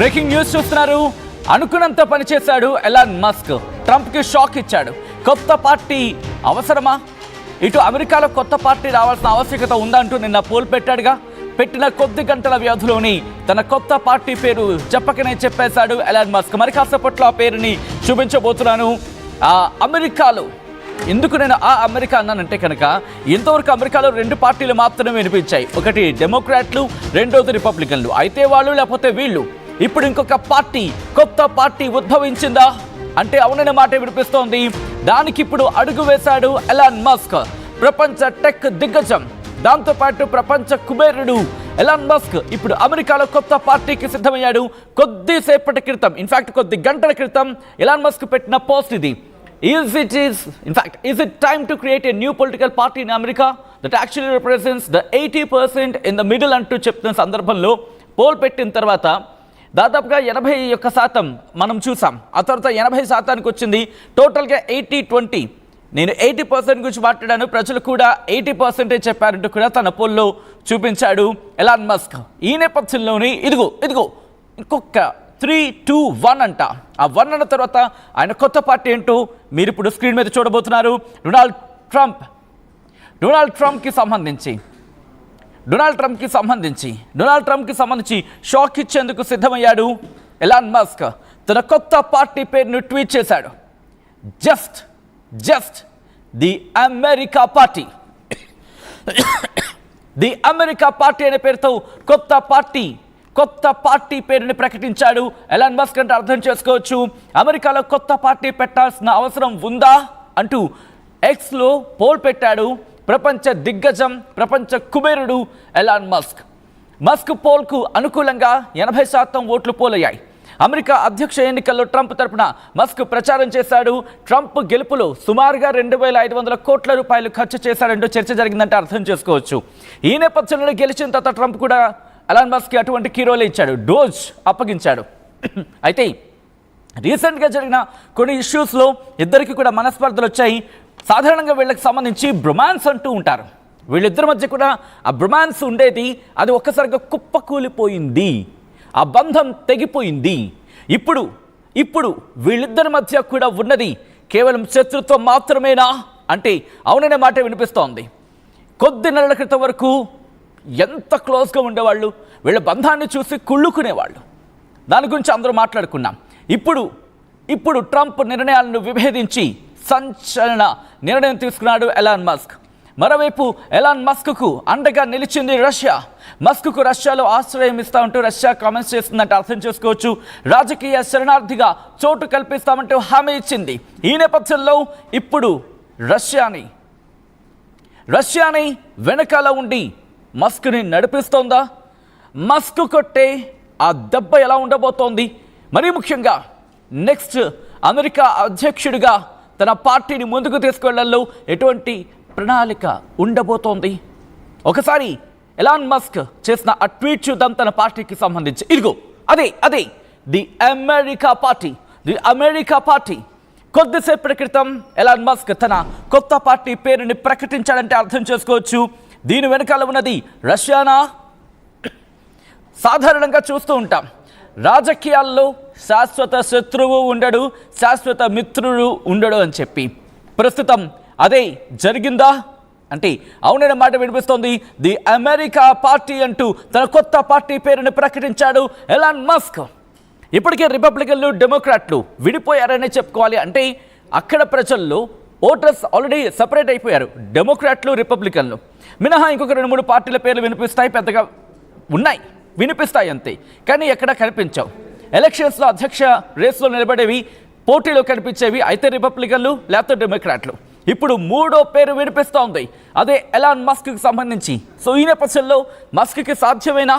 Breaking news చూస్తున్నారు. అనుకున్నంత పనిచేశాడు ఎలాన్ మస్క్. ట్రంప్కి షాక్ ఇచ్చాడు. కొత్త పార్టీ అవసరమా? ఇటు అమెరికాలో కొత్త పార్టీ రావాల్సిన ఆవశ్యకత ఉందంటూ నిన్న పోల్ పెట్టాడుగా. పెట్టిన కొద్ది గంటల వ్యవధిలోని తన కొత్త పార్టీ పేరు చెప్పకనే చెప్పేశాడు ఎలాన్ మస్క్. మరి కాసేపట్లో ఆ పేరుని చూపించబోతున్నాను. అమెరికాలో ఎందుకు నేను అమెరికా అన్నానంటే కనుక ఇంతవరకు అమెరికాలో రెండు పార్టీలు మాత్రమే వినిపించాయి. ఒకటి డెమోక్రాట్లు, రెండోది రిపబ్లికన్లు. అయితే వాళ్ళు లేకపోతే వీళ్ళు. ఇప్పుడు ఇంకొక పార్టీ, కొత్త పార్టీ ఉద్భవించిందా అంటే అవుననే మాట వినిపిస్తోంది. దానికి ఇప్పుడు అడుగు వేశాడు ఎలాన్ మస్క్, ప్రపంచ టెక్ దిగ్గజం. దాంతోపాటు ప్రపంచ కుబేరుడు ఎలాన్ మస్క్ ఇప్పుడు అమెరికాలో కొత్త పార్టీకి సిద్ధమయ్యాడు. కొద్దిసేపటి క్రితం, ఇన్ఫాక్ట్ కొద్ది గంటల క్రితం ఎలాన్ మస్క్ పెట్టిన పోస్ట్ ఇది. Is it time to create a new political party in America that actually represents the 80% in the middle అంటూ చెప్తున్న సందర్భంలో పోల్ పెట్టిన తర్వాత దాదాపుగా 81% మనం చూసాం. ఆ తర్వాత 80% వచ్చింది. టోటల్గా 80-20. నేను 80% గురించి మాట్లాడాను, ప్రజలు కూడా 80% చెప్పారంటూ కూడా తన పోల్లో చూపించాడు ఎలాన్ మస్క్. ఈ నేపథ్యంలోని ఇదిగో ఇంకొక 3-2-1 అంట. ఆ 1 అన్న తర్వాత ఆయన కొత్త పార్టీ ఏంటో మీరు ఇప్పుడు స్క్రీన్ మీద చూడబోతున్నారు. డొనాల్డ్ ట్రంప్కి సంబంధించి షాక్ ఇచ్చేందుకు సిద్ధమయ్యాడు ఎలాన్ మస్క్. తన కొత్త పార్టీ పేరును ట్వీట్ చేశాడు. Just the America party. The America party అనే పేరుతో కొత్త పార్టీ పేరుని ప్రకటించాడు ఎలాన్ మస్క్. అంటే అర్థం చేసుకోవచ్చు, అమెరికాలో కొత్త పార్టీ పెట్టాల్సిన అవసరం ఉందా అంటూ ఎక్స్లో పోల్ పెట్టాడు ప్రపంచ దిగ్గజం, ప్రపంచ కుబేరుడు ఎలాన్ మస్క్ పోల్కు అనుకూలంగా 80% ఓట్లు పోలయ్యాయి. అమెరికా అధ్యక్ష ఎన్నికల్లో ట్రంప్ తరపున మస్క్ ప్రచారం చేశాడు. ట్రంప్ గెలుపులో సుమారుగా 2,500 కోట్ల రూపాయలు ఖర్చు చేశాడంటూ చర్చ జరిగిందంటే అర్థం చేసుకోవచ్చు. ఈ నేపథ్యంలో గెలిచిన తర్వాత ట్రంప్ కూడా ఎలాన్ మస్క్ అటువంటి కీరోలే ఇచ్చాడు, డోజ్ అప్పగించాడు. అయితే రీసెంట్గా జరిగిన కొన్ని ఇష్యూస్లో ఇద్దరికి కూడా మనస్పర్ధలు వచ్చాయి. సాధారణంగా వీళ్ళకి సంబంధించి బ్రొమాన్స్ అంటూ ఉంటారు. వీళ్ళిద్దరి మధ్య కూడా ఆ బ్రొమాన్స్ ఉండేది, అది ఒక్కసారిగా కుప్పకూలిపోయింది, ఆ బంధం తెగిపోయింది. ఇప్పుడు వీళ్ళిద్దరి మధ్య కూడా ఉన్నది కేవలం శత్రుత్వం మాత్రమేనా అంటే అవుననే మాట వినిపిస్తోంది. కొద్ది నెలల క్రితం వరకు ఎంత క్లోజ్గా ఉండేవాళ్ళు, వీళ్ళ బంధాన్ని చూసి కుళ్ళుకునేవాళ్ళు. దాని గురించి అందరూ మాట్లాడుకున్నాం. ఇప్పుడు ట్రంప్ నిర్ణయాలను విభేదించి సంచలన నిర్ణయం తీసుకున్నాడు ఎలాన్ మస్క్. మరోవైపు ఎలాన్ మస్క్కు అండగా నిలిచింది రష్యా. మస్క్కు రష్యాలో ఆశ్రయం ఇస్తా ఉంటూ రష్యా కామెంట్స్ చేస్తుందంటే అర్థం చేసుకోవచ్చు. రాజకీయ శరణార్థిగా చోటు కల్పిస్తామంటూ హామీ ఇచ్చింది. ఈ నేపథ్యంలో ఇప్పుడు రష్యాని వెనకాల ఉండి మస్క్ని నడిపిస్తోందా? మస్క్ కొట్టే ఆ దెబ్బ ఎలా ఉండబోతోంది? మరీ ముఖ్యంగా నెక్స్ట్ అమెరికా అధ్యక్షుడిగా తన పార్టీని ముందుకు తీసుకెళ్లడంలో ఎటువంటి ప్రణాళిక ఉండబోతోంది? ఒకసారి ఎలాన్ మస్క్ చేసిన ఆ ట్వీట్ చూద్దాం తన పార్టీకి సంబంధించి. ఇదిగో అదే ది అమెరికా పార్టీ. కొద్దిసేపటి క్రితం ఎలాన్ మస్క్ తన కొత్త పార్టీ పేరుని ప్రకటించాడంటే అర్థం చేసుకోవచ్చు. దీని వెనకాల ఉన్నది రష్యానా? సాధారణంగా చూస్తూ ఉంటాం, రాజకీయాల్లో శాశ్వత శత్రువు ఉండడు, శాశ్వత మిత్రుడు ఉండడు అని చెప్పి. ప్రస్తుతం అదే జరిగిందా అంటే అవునైన మాట వినిపిస్తోంది. ది అమెరికా పార్టీ అంటూ తన కొత్త పార్టీ పేరుని ప్రకటించాడు ఎలాన్ మస్క్. ఇప్పటికే రిపబ్లికన్లు, డెమోక్రాట్లు విడిపోయారనే చెప్పుకోవాలి. అంటే అక్కడ ప్రజల్లో ఓటర్స్ ఆల్రెడీ సపరేట్ అయిపోయారు. డెమోక్రాట్లు, రిపబ్లికన్లు మినహా ఇంకొక 2-3 పార్టీల పేర్లు వినిపిస్తాయి, పెద్దగా ఉన్నాయి, వినిపిస్తాయి అంతే, కానీ ఎక్కడా కనిపించవు. ఎలక్షన్స్లో అధ్యక్ష రేస్లో నిలబడేవి, పోటీలో కనిపించేవి అయితే రిపబ్లికన్లు లేకపోతే డెమోక్రాట్లు. ఇప్పుడు 3వ పేరు వినిపిస్తోంది, అదే ఎలాన్ మస్క్కి సంబంధించి. సో ఈ నేపథ్యంలో మస్క్కి సాధ్యమేనా?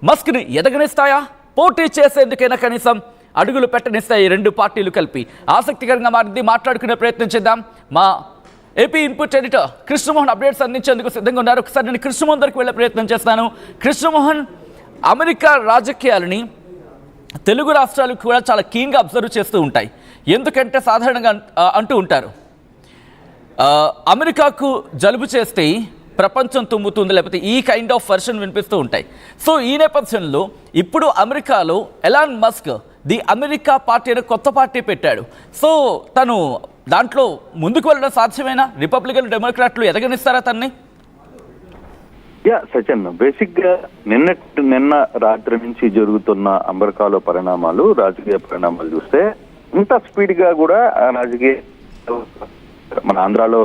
మస్క్ని ఎదగనిస్తాయా? పోటీ చేసేందుకైనా కనీసం అడుగులు పెట్టనిస్తాయి రెండు పార్టీలు కలిపి. ఆసక్తికరంగా మారింది. మాట్లాడుకునే ప్రయత్నం చేద్దాం. మా AP input editor Krishnamohan updates అందించేందుకు సిద్ధంగా ఉన్నారు. ఒకసారి నేను కృష్ణమోహన్ దగ్గరికి వెళ్ళే ప్రయత్నం చేస్తాను. కృష్ణమోహన్, అమెరికా రాజకీయాలని తెలుగు రాష్ట్రాలు కూడా చాలా కీన్గా అబ్జర్వ్ చేస్తూ ఉంటాయి. ఎందుకంటే సాధారణంగా అంటూ ఉంటారు, అమెరికాకు జలుబు చేస్తే ప్రపంచం తుమ్ముతుంది, లేకపోతే ఈ కైండ్ ఆఫ్ వర్షన్ వినిపిస్తూ ఉంటాయి. సో ఈ నేపథ్యంలో ఇప్పుడు అమెరికాలో Elon Musk the America party అనే కొత్త పార్టీ పెట్టాడు. సో తను దాంట్లో ముందుకు వెళ్ళడం సాధ్యమేనా? రిపబ్లికన్ డెమోక్రాట్లు ఎదగనిస్తారా తన్ని? సచిన్, బేసిక్ గా నిన్న రాత్రి నుంచి జరుగుతున్న అమెరికాలో పరిణామాలు, రాజకీయ పరిణామాలు చూస్తే ఇంత స్పీడ్ గా కూడా రాజకీయ మన ఆంధ్రాలో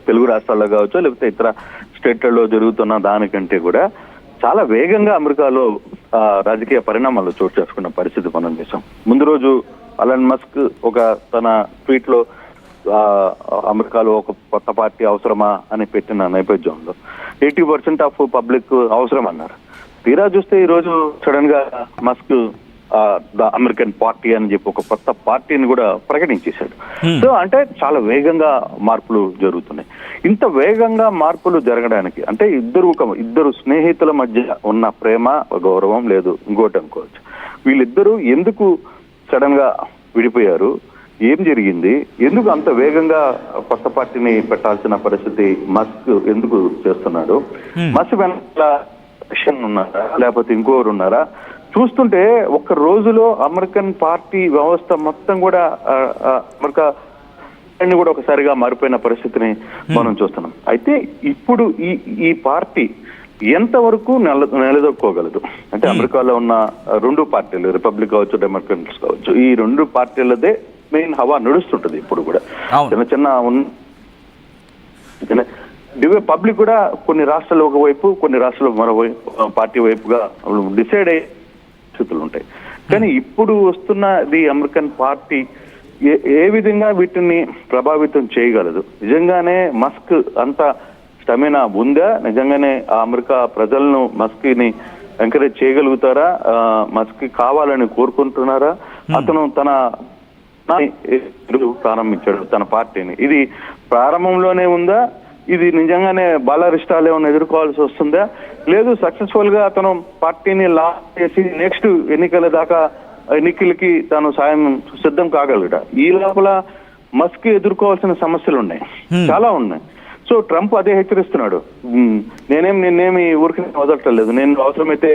తెలుగు రాష్ట్రాల్లో కావచ్చు, లేకపోతే ఇతర స్టేట్లలో జరుగుతున్న దానికంటే కూడా చాలా వేగంగా అమెరికాలో రాజకీయ పరిణామాలు చోటు చేసుకున్న పరిస్థితి మనం చూసాం. ముందు రోజు ఎలాన్ మస్క్ ఒక తన ట్వీట్ లో అమెరికాలో ఒక కొత్త పార్టీ అవసరమా అని పెట్టిన నేపథ్యంలో 80% ఆఫ్ పబ్లిక్ అవసరం అన్నారు. తీరా చూస్తే ఈ రోజు సడన్ గా మస్క్ ద అమెరికన్ పార్టీ అని చెప్పి ఒక కొత్త పార్టీని కూడా ప్రకటించేశాడు. సో అంటే చాలా వేగంగా మార్పులు జరుగుతున్నాయి. ఇంత వేగంగా మార్పులు జరగడానికి అంటే ఇద్దరు స్నేహితుల మధ్య ఉన్న ప్రేమ, గౌరవం లేదు ఇంకోటి అనుకోవచ్చు. వీళ్ళిద్దరూ ఎందుకు సడన్ గా విడిపోయారు, ఏం జరిగింది, ఎందుకు అంత వేగంగా కొత్త పార్టీని పెట్టాల్సిన పరిస్థితి మస్క్ ఎందుకు చేస్తున్నాడు, మస్క్ వెనకాల ఉన్నారా లేకపోతే ఇంకోరు ఉన్నారా చూస్తుంటే ఒక్క రోజులో అమెరికన్ పార్టీ వ్యవస్థ మొత్తం కూడా అమెరికా కూడా ఒకసారిగా మారిపోయిన పరిస్థితిని మనం చూస్తున్నాం. అయితే ఇప్పుడు ఈ పార్టీ ఎంతవరకు నిలదొక్కోగలదు అంటే అమెరికాలో ఉన్న రెండు పార్టీలు, రిపబ్లిక్ కావచ్చు, డెమోక్రాట్స్ కావచ్చు, ఈ రెండు పార్టీలదే మెయిన్ హవా నడుస్తుంటది ఇప్పుడు కూడా. పబ్లిక్ కూడా కొన్ని రాష్ట్రాలు ఒకవైపు, కొన్ని రాష్ట్రాలు మరోవైపు పార్టీ వైపుగా డిసైడ్ అయ్యే పరిస్థితులు ఉంటాయి. కానీ ఇప్పుడు వస్తున్న ది అమెరికన్ పార్టీ ఏ విధంగా వీటిని ప్రభావితం చేయగలదు? నిజంగానే మస్క్ అంత స్టమినా ఉందా? నిజంగానే ఆ అమెరికా ప్రజలను మస్క్ ని ఎంకరేజ్ చేయగలుగుతారా? మస్క్ కావాలని కోరుకుంటున్నారా? అతను తన ప్రారంభించాడు తన పార్టీని. ఇది ప్రారంభంలోనే ఉందా? ఇది నిజంగానే బాలారిష్టాలు ఏమైనా ఎదుర్కోవాల్సి వస్తుందా? లేదు సక్సెస్ఫుల్ గా అతను పార్టీని లాంచ్ చేసి నెక్స్ట్ ఎన్నికలకి తాను సాయం సిద్ధం కాగలడా? ఈ లోపల మస్క్ ఎదుర్కోవాల్సిన సమస్యలు ఉన్నాయి, చాలా ఉన్నాయి. సో ట్రంప్ అదే హెచ్చరిస్తున్నాడు, నిన్నేమి ఊరికి వదలట్లేదు, నేను అవసరమైతే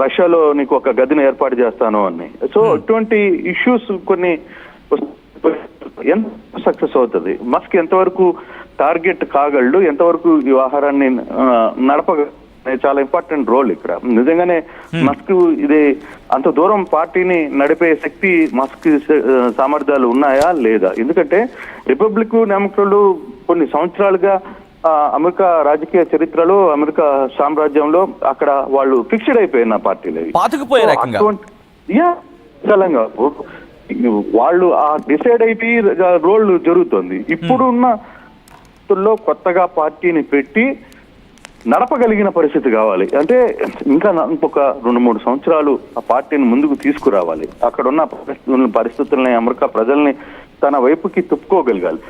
రష్యాలో నీకు ఒక గదిని ఏర్పాటు చేస్తాను అని. సో ఇటువంటి ఇష్యూస్ కొన్ని ఎంత సక్సెస్ అవుతుంది, మస్క్ ఎంతవరకు టార్గెట్ కాగలడు, ఎంతవరకు ఈ వ్యవహారాన్ని నడపగలడు, చాలా ఇంపార్టెంట్ రోల్ ఇక్కడ. నిజంగానే మస్క్ ఇది అంత దూరం పార్టీని నడిపే శక్తి మస్క్ సామర్థ్యాలు ఉన్నాయా లేదా? ఎందుకంటే రిపబ్లిక్ డెమోక్రాట్లు కొన్ని సంవత్సరాలుగా అమెరికా రాజకీయ చరిత్రలో, అమెరికా సామ్రాజ్యంలో అక్కడ వాళ్ళు ఫిక్స్డ్ అయిపోయిన పార్టీలు వాళ్ళు ఆ డిసైడ్ అయిపోయి రోల్ జరుగుతుంది. ఇప్పుడున్న కొత్తగా పార్టీని పెట్టి నడపగలిగిన పరిస్థితి కావాలి అంటే ఇంకా ఇంకొక 2-3 సంవత్సరాలు ఆ పార్టీని ముందుకు తీసుకురావాలి. అక్కడ ఉన్న పరిస్థితుల్ని, అమెరికా ప్రజల్ని తన వైపుకి తిప్పుకోగలగాలి.